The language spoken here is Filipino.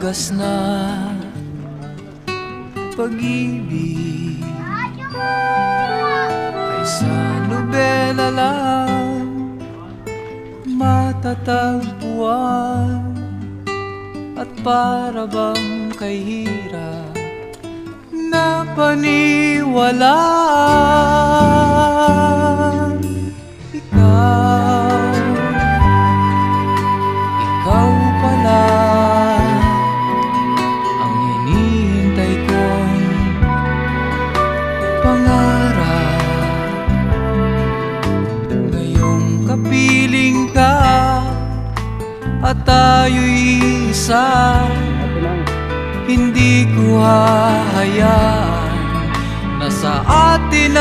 wagas na pag-ibig ay sa nobela lang matatagpuan, at para bang kay hirap na paniwalaan. Ikaw pala ang hinihintay kong pangarap. Ngayong kapiling ka at tayo'y isa, hindi ko hahayaan na sa atin